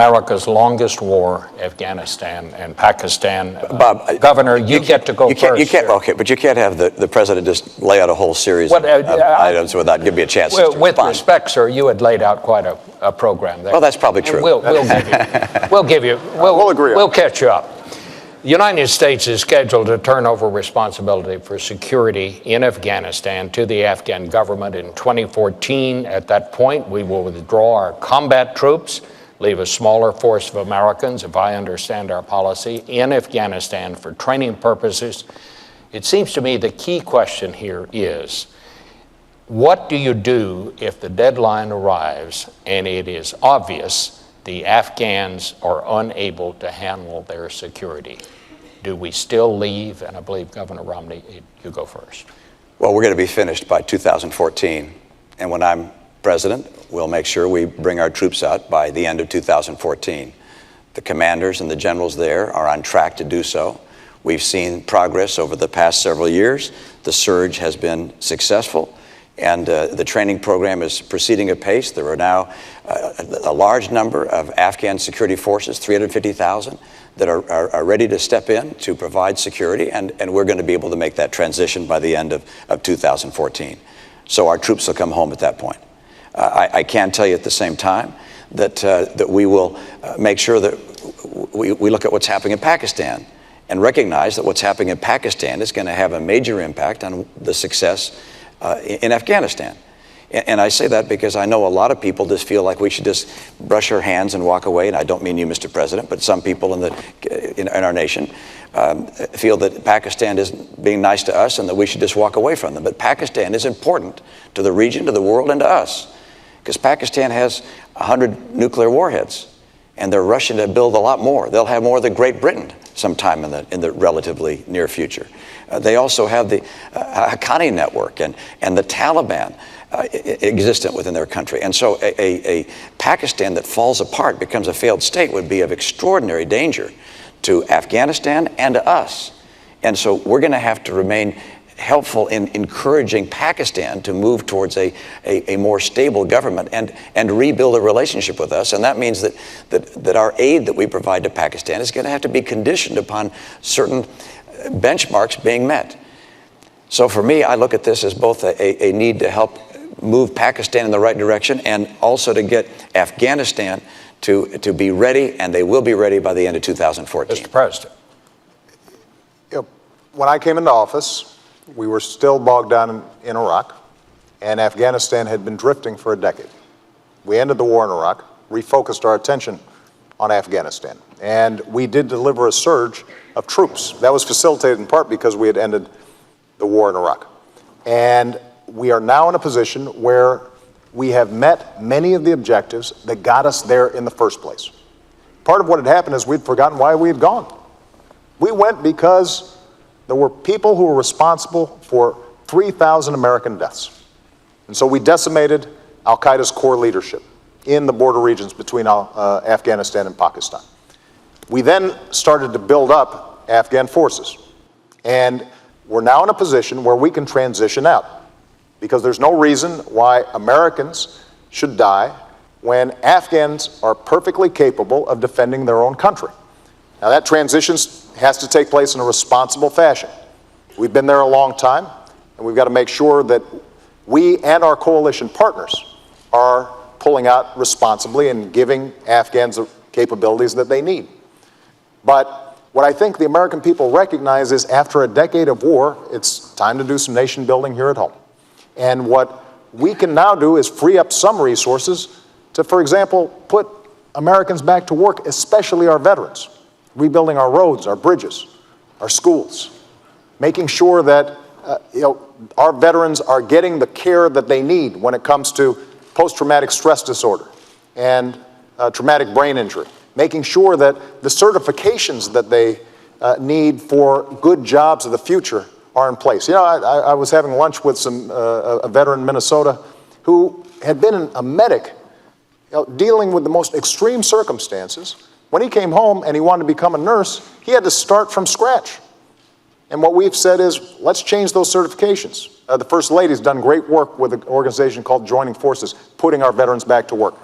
America's longest war, Afghanistan and Pakistan. Bob, Governor, you get to go first. Okay, but you can't have the president just lay out a whole series of items without giving me a chance to respond. With respect, sir, you had laid out quite a program there. Well, that's probably true. We'll agree. We'll catch you up. The United States is scheduled to turn over responsibility for security in Afghanistan to the Afghan government in 2014. At that point, we will withdraw our combat troops, leave a smaller force of Americans, if I understand our policy, in Afghanistan for training purposes. It seems to me the key question here is, what do you do if the deadline arrives and it is obvious the Afghans are unable to handle their security? Do we still leave? And I believe, Governor Romney, you go first. Well, we're going to be finished by 2014. And when I'm president, we'll make sure we bring our troops out by the end of 2014. The commanders and the generals there are on track to do so. We've seen progress over the past several years. The surge has been successful, and the training program is proceeding apace. There are now a large number of Afghan security forces, 350,000, that are ready to step in to provide security, and we're going to be able to make that transition by the end of 2014. So our troops will come home at that point. I can tell you at the same time that we will make sure that we look at what's happening in Pakistan and recognize that what's happening in Pakistan is going to have a major impact on the success in Afghanistan. And I say that because I know a lot of people just feel like we should just brush our hands and walk away. And I don't mean you, Mr. President, but some people in our nation feel that Pakistan isn't being nice to us and that we should just walk away from them. But Pakistan is important to the region, to the world, and to us, because Pakistan has 100 nuclear warheads, and they're rushing to build a lot more. They'll have more than Great Britain sometime in the relatively near future. They also have the Haqqani network and the Taliban existent within their country. And so a Pakistan that falls apart, becomes a failed state, would be of extraordinary danger to Afghanistan and to us. And so we're going to have to remain helpful in encouraging Pakistan to move towards a more stable government and rebuild a relationship with us. And that means that our aid that we provide to Pakistan is going to have to be conditioned upon certain benchmarks being met. So for me, I look at this as both a need to help move Pakistan in the right direction and also to get Afghanistan to be ready, and they will be ready by the end of 2014. Mr. President. When I came into office, we were still bogged down in Iraq, and Afghanistan had been drifting for a decade. We ended the war in Iraq, refocused our attention on Afghanistan, and we did deliver a surge of troops. That was facilitated in part because we had ended the war in Iraq. And we are now in a position where we have met many of the objectives that got us there in the first place. Part of what had happened is we'd forgotten why we had gone. We went because there were people who were responsible for 3,000 American deaths. And so we decimated al-Qaeda's core leadership in the border regions between Afghanistan and Pakistan. We then started to build up Afghan forces. And we're now in a position where we can transition out, because there's no reason why Americans should die when Afghans are perfectly capable of defending their own country. Now, that transition has to take place in a responsible fashion. We've been there a long time, and we've got to make sure that we and our coalition partners are pulling out responsibly and giving Afghans the capabilities that they need. But what I think the American people recognize is after a decade of war, it's time to do some nation building here at home. And what we can now do is free up some resources to, for example, put Americans back to work, especially our veterans, rebuilding our roads, our bridges, our schools, making sure that our veterans are getting the care that they need when it comes to post-traumatic stress disorder and traumatic brain injury, making sure that the certifications that they need for good jobs of the future are in place. I was having lunch with a veteran in Minnesota who had been a medic dealing with the most extreme circumstances. When he came home and he wanted to become a nurse, he had to start from scratch. And what we've said is, let's change those certifications. The First Lady's done great work with an organization called Joining Forces, putting our veterans back to work.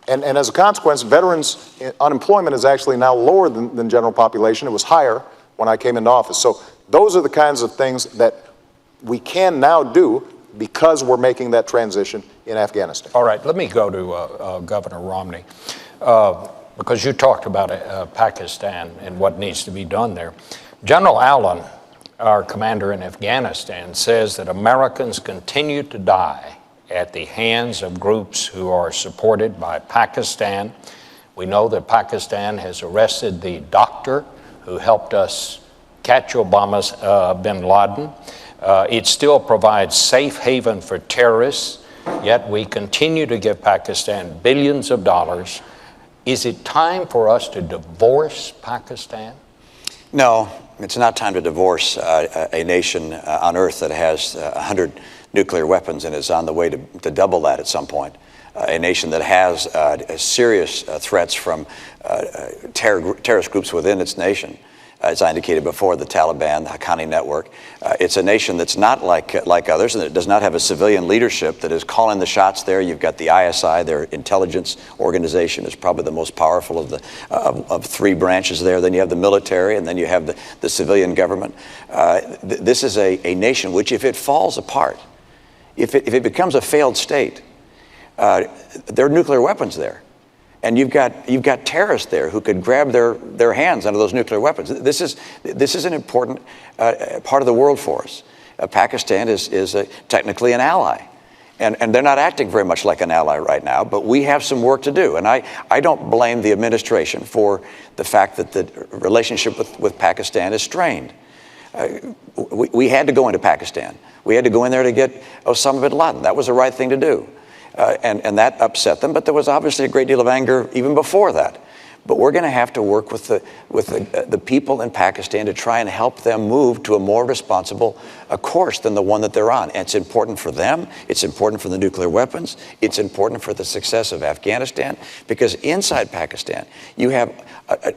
And as a consequence, veterans' unemployment is actually now lower than general population. It was higher when I came into office. So those are the kinds of things that we can now do because we're making that transition in Afghanistan. All right, let me go to Governor Romney, because you talked about Pakistan and what needs to be done there. General Allen, our commander in Afghanistan, says that Americans continue to die at the hands of groups who are supported by Pakistan. We know that Pakistan has arrested the doctor who helped us catch Obama's bin Laden. It still provides safe haven for terrorists, yet we continue to give Pakistan billions of dollars. Is it time for us to divorce Pakistan? No, it's not time to divorce a nation on earth that has 100 nuclear weapons and is on the way to double that at some point. A nation that has serious threats from terrorist groups within its nation. As I indicated before, the Taliban, the Haqqani network. It's a nation that's not like others, and it does not have a civilian leadership that is calling the shots there. You've got the ISI, their intelligence organization, is probably the most powerful of three branches there. Then you have the military, and then you have the civilian government. This is a nation which, if it falls apart, if it becomes a failed state, there are nuclear weapons there. And you've got terrorists there who could grab their hands onto those nuclear weapons. This is an important part of the world for us. Pakistan is technically an ally. And they're not acting very much like an ally right now, but we have some work to do. And I don't blame the administration for the fact that the relationship with Pakistan is strained. We had to go into Pakistan. We had to go in there to get Osama bin Laden. That was the right thing to do. And that upset them, but there was obviously a great deal of anger even before that. But we're going to have to work with the people in Pakistan to try and help them move to a more responsible course than the one that they're on. And it's important for them. It's important for the nuclear weapons. It's important for the success of Afghanistan, because inside Pakistan, you have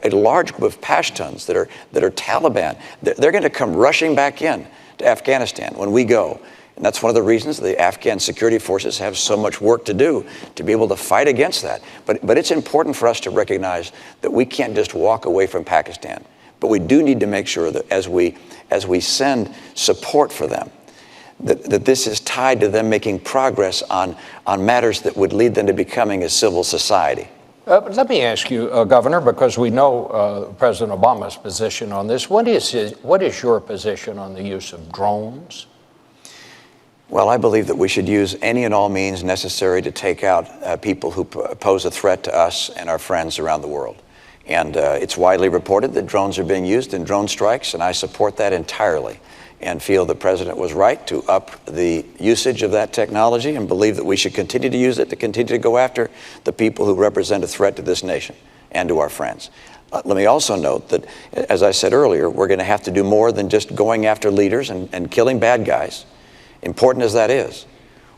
a large group of Pashtuns that are Taliban. They're going to come rushing back in to Afghanistan when we go. And that's one of the reasons the Afghan security forces have so much work to do to be able to fight against that. But it's important for us to recognize that we can't just walk away from Pakistan. But we do need to make sure that as we send support for them, that this is tied to them making progress on matters that would lead them to becoming a civil society. Let me ask you, Governor, because we know President Obama's position on this. What is your position on the use of drones? Well, I believe that we should use any and all means necessary to take out people who pose a threat to us and our friends around the world. And it's widely reported that drones are being used in drone strikes, and I support that entirely and feel the President was right to up the usage of that technology and believe that we should continue to use it to continue to go after the people who represent a threat to this nation and to our friends. Let me also note that, as I said earlier, we're going to have to do more than just going after leaders and killing bad guys. Important as that is,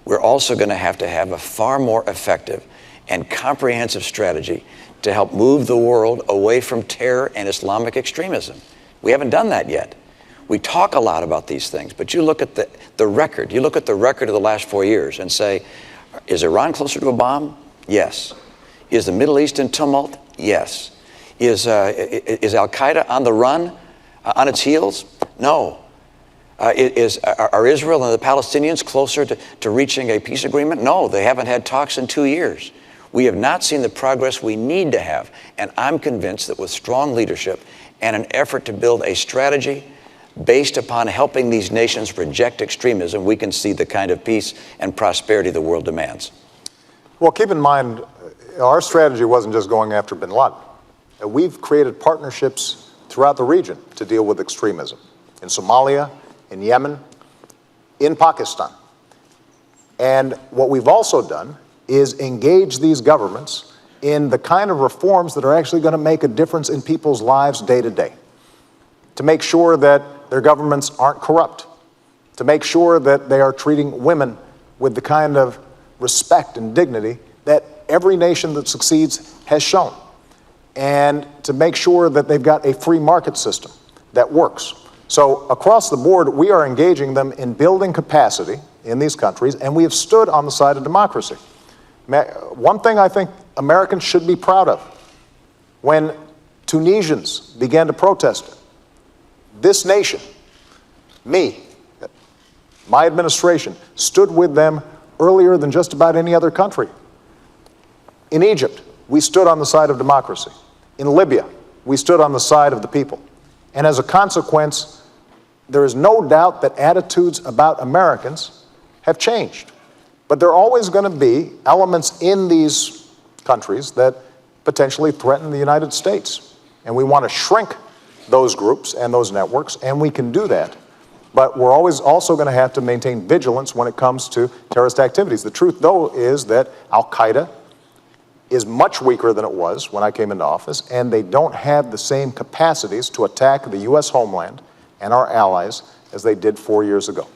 we're also going to have a far more effective and comprehensive strategy to help move the world away from terror and Islamic extremism. We haven't done that yet. We talk a lot about these things, but you look at the record. You look at the record of the last 4 years and say, is Iran closer to a bomb? Yes. Is the Middle East in tumult? Yes. Is Al-Qaeda on the run, on its heels? No. Are Israel and the Palestinians closer to reaching a peace agreement? No, they haven't had talks in 2 years. We have not seen the progress we need to have. And I'm convinced that with strong leadership and an effort to build a strategy based upon helping these nations reject extremism, we can see the kind of peace and prosperity the world demands. Well, keep in mind, our strategy wasn't just going after bin Laden. We've created partnerships throughout the region to deal with extremism. In Somalia, in Yemen, in Pakistan. And what we've also done is engage these governments in the kind of reforms that are actually going to make a difference in people's lives day to day. To make sure that their governments aren't corrupt. To make sure that they are treating women with the kind of respect and dignity that every nation that succeeds has shown. And to make sure that they've got a free market system that works. So across the board, we are engaging them in building capacity in these countries, and we have stood on the side of democracy. One thing I think Americans should be proud of. When Tunisians began to protest, this nation, me, my administration, stood with them earlier than just about any other country. In Egypt, we stood on the side of democracy. In Libya, we stood on the side of the people. And as a consequence, there is no doubt that attitudes about Americans have changed. But there are always going to be elements in these countries that potentially threaten the United States. And we want to shrink those groups and those networks, and we can do that. But we're always also going to have to maintain vigilance when it comes to terrorist activities. The truth, though, is that Al-Qaeda is much weaker than it was when I came into office, and they don't have the same capacities to attack the U.S. homeland and our allies as they did 4 years ago.